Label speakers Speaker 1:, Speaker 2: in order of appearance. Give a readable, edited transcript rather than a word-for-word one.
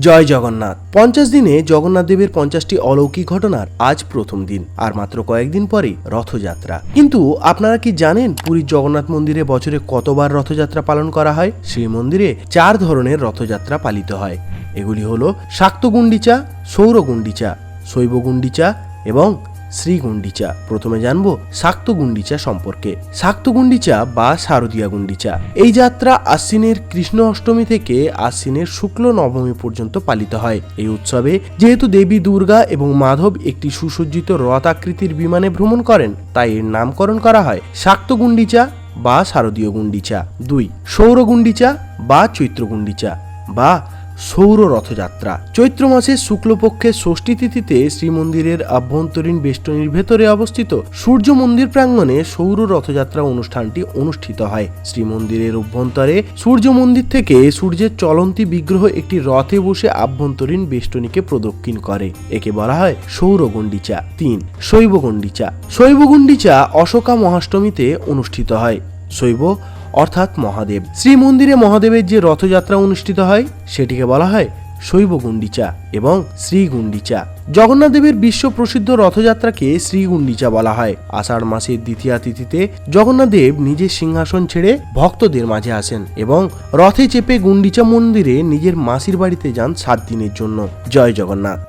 Speaker 1: জয় জগন্নাথ। 50 দিনে জগন্নাথ দেবের 50টি অলৌকিক ঘটনার আজ প্রথম দিন, আর মাত্র কয়েকদিন পরেই রথযাত্রা। কিন্তু আপনারা কি জানেন পুরীর জগন্নাথ মন্দিরে বছরে কতবার রথযাত্রা পালন করা হয়? সেই মন্দিরে 4 ধরনের রথযাত্রা পালিত হয়। এগুলি হলো শাক্ত গুন্ডিচা, সৌর গুন্ডিচা, শৈব গুন্ডিচা এবং শ্রী গুন্ডিচা। প্রথমে জানবো শাক্ত গুন্ডিচা সম্পর্কে। শাক্ত গুন্ডিচা বা শারদীয়া গুন্ডিচা এই যাত্রা আশ্বিনের কৃষ্ণ অষ্টমী থেকে আশ্বিনের শুক্ল নবমী পর্যন্ত পালিত হয়। এই উৎসবে যেহেতু দেবী দুর্গা এবং মাধব একটি সুসজ্জিত রথ আকৃতির বিমানে ভ্রমণ করেন, তাই এর নামকরণ করা হয় শাক্ত গুন্ডিচা বা শারদীয় গুন্ডিচা। 2. সৌর গুন্ডিচা বা চৈত্র গুন্ডিচা বা সৌর রথযাত্রা। চৈত্র মাসের শুক্লপক্ষের ষষ্ঠী তিথিতে শ্রীমন্দিরের আভ্যন্তরীণ বেষ্টনীর ভেতরে অবস্থিত সূর্য মন্দির প্রাঙ্গণে সৌর রথযাত্রা অনুষ্ঠানটি অনুষ্ঠিত হয়। শ্রীমন্দিরের অভ্যন্তরে সূর্য মন্দির থেকে সূর্যের চলন্তি বিগ্রহ একটি রথে বসে আভ্যন্তরীণ বেষ্টনীকে প্রদক্ষিণ করে। একে বলা হয় সৌর গুন্ডিচা। 3. শৈব গুন্ডিচা। শৈব গুন্ডিচা অশোকা মহাষ্টমীতে অনুষ্ঠিত হয়। শৈব অর্থাৎ মহাদেব। শ্রীমন্দিরে মহাদেবের যে রথযাত্রা অনুষ্ঠিত হয় সেটিকে বলা হয় শৈব গুন্ডিচা এবং শ্রী গুন্ডিচা। জগন্নাথ দেবের বিশ্ব প্রসিদ্ধ রথযাত্রাকে শ্রী গুন্ডিচা বলা হয়। আষাঢ় মাসের দ্বিতীয়া তিথিতে জগন্নাথ দেব নিজের সিংহাসন ছেড়ে ভক্তদের মাঝে আসেন এবং রথে চেপে গুন্ডিচা মন্দিরে নিজের মাসির বাড়িতে যান 7 দিনের জন্য। জয় জগন্নাথ।